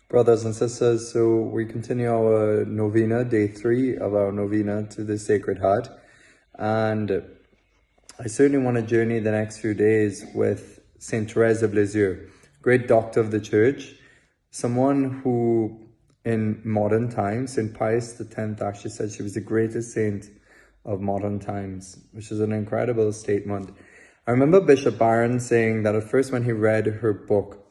Brothers and sisters, so we continue our novena, day 3 of our novena to the Sacred Heart. And I certainly want to journey the next few days with Saint Therese of Lisieux, great doctor of the Church, someone who in modern times, Saint Pius X actually said she was the greatest saint of modern times, which is an incredible statement. I remember Bishop Barron saying that at first when he read her book,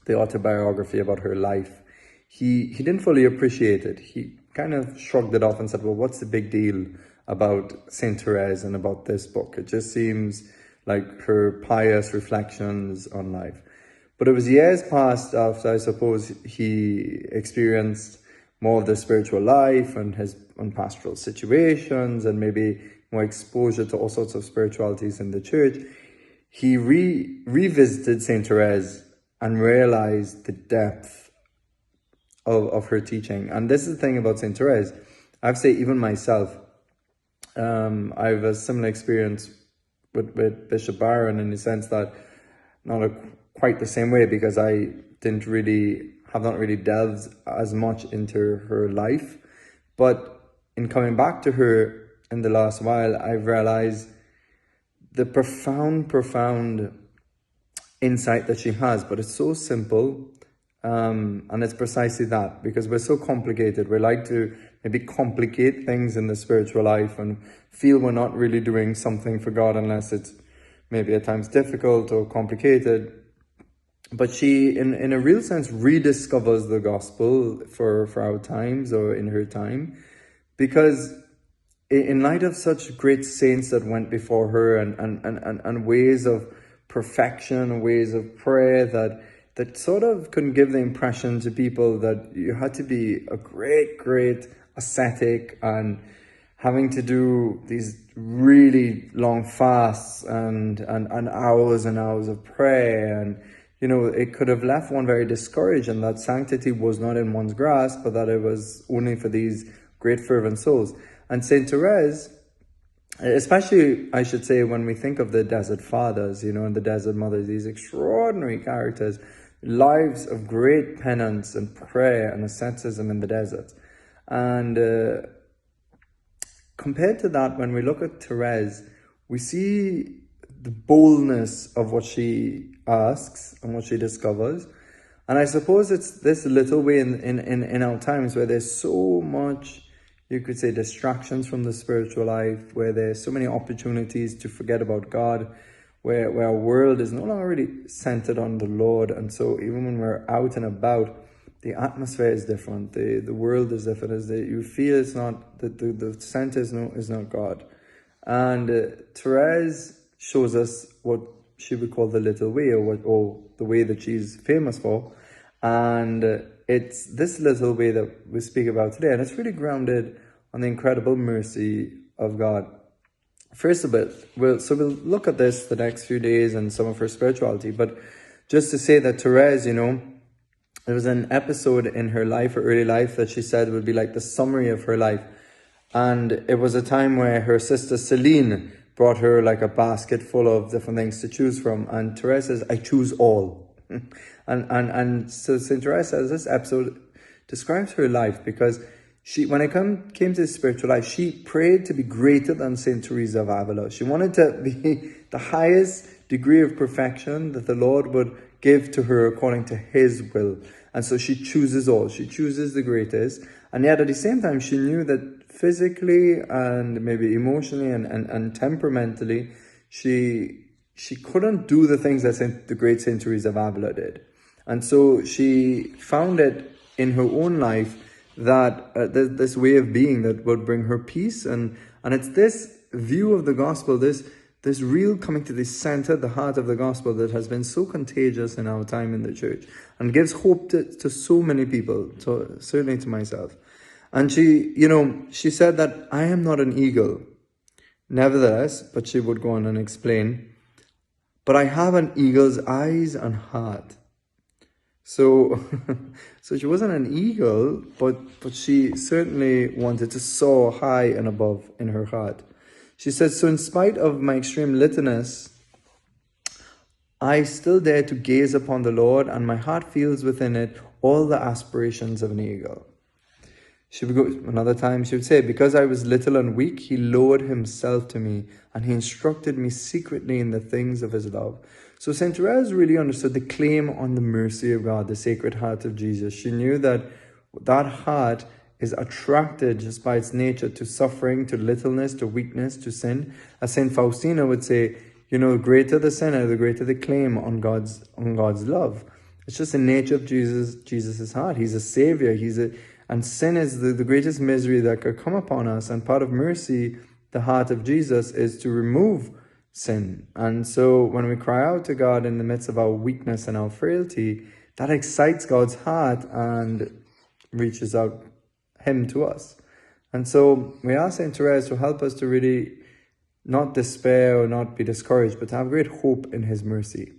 the autobiography about her life, he didn't fully appreciate it. He kind of shrugged it off and said, well, what's the big deal about Saint Therese and about this book? It just seems like her pious reflections on life. But it was years past after, I suppose, he experienced more of the spiritual life and his pastoral situations and maybe more exposure to all sorts of spiritualities in the church. He revisited Saint Therese and realized the depth of her teaching. And this is the thing about Saint Therese. I have to say, even myself, I have a similar experience with Bishop Barron in the sense that not quite the same way, because I have not really delved as much into her life. But in coming back to her in the last while, I've realized the profound insight that she has, but it's so simple, and it's precisely that, because we're so complicated. We like to maybe complicate things in the spiritual life and feel we're not really doing something for God unless it's maybe at times difficult or complicated. But she, in a real sense, rediscovers the gospel for our times, or in her time, because in light of such great saints that went before her and ways of perfection, ways of prayer that sort of can give the impression to people that you had to be a great ascetic and having to do these really long fasts and hours and hours of prayer. And, you know, it could have left one very discouraged, and that sanctity was not in one's grasp, but that it was only for these great fervent souls. And Saint Therese, especially, I should say, when we think of the Desert Fathers, you know, and the Desert Mothers, these extraordinary characters, lives of great penance and prayer and asceticism in the desert. And compared to that, when we look at Therese, we see the boldness of what she asks and what she discovers. And I suppose it's this little way in our times where there's so much, you could say, distractions from the spiritual life, where there's so many opportunities to forget about God, where our world is no longer really centered on the Lord. And so even when we're out and about, the atmosphere is different, the world is different, as you feel it's not, the center is not God. And Therese shows us what she would call the little way, or the way that she's famous for. And it's this little way that we speak about today, and it's really grounded on the incredible mercy of God. First a bit, we'll look at this the next few days and some of her spirituality, but just to say that Therese, you know, there was an episode in her life, her early life, that she said would be like the summary of her life. And it was a time where her sister Celine brought her like a basket full of different things to choose from, and Therese says, I choose all. And so Saint Therese says this episode describes her life, because she, when it came to the spiritual life, she prayed to be greater than Saint Teresa of Avila. She wanted to be the highest degree of perfection that the Lord would give to her according to his will. And so she chooses all. She chooses the greatest. And yet at the same time, she knew that physically and maybe emotionally and temperamentally, she couldn't do the things that the great Saint Teresa of Avila did. And so she found it in her own life that this way of being that would bring her peace. And it's this view of the gospel, this real coming to the center, the heart of the gospel, that has been so contagious in our time in the church and gives hope to so many people, certainly to myself. And she said that I am not an eagle. Nevertheless, but she would go on and explain, but I have an eagle's eyes and heart. So she wasn't an eagle, but she certainly wanted to soar high and above in her heart. She says, so in spite of my extreme littleness, I still dare to gaze upon the Lord, and my heart feels within it all the aspirations of an eagle. She would go, another time she would say, because I was little and weak, he lowered himself to me, and he instructed me secretly in the things of his love. So Saint Therese really understood the claim on the mercy of God, the Sacred Heart of Jesus. She knew that that heart is attracted just by its nature to suffering, to littleness, to weakness, to sin. As Saint Faustina would say, the greater the sinner, the greater the claim on God's love. It's just the nature of Jesus's heart. He's a savior. And sin is the greatest misery that could come upon us. And part of mercy, the heart of Jesus, is to remove sin. And so when we cry out to God in the midst of our weakness and our frailty, that excites God's heart and reaches out him to us. And so we ask Saint Therese to help us to really not despair or not be discouraged, but to have great hope in his mercy.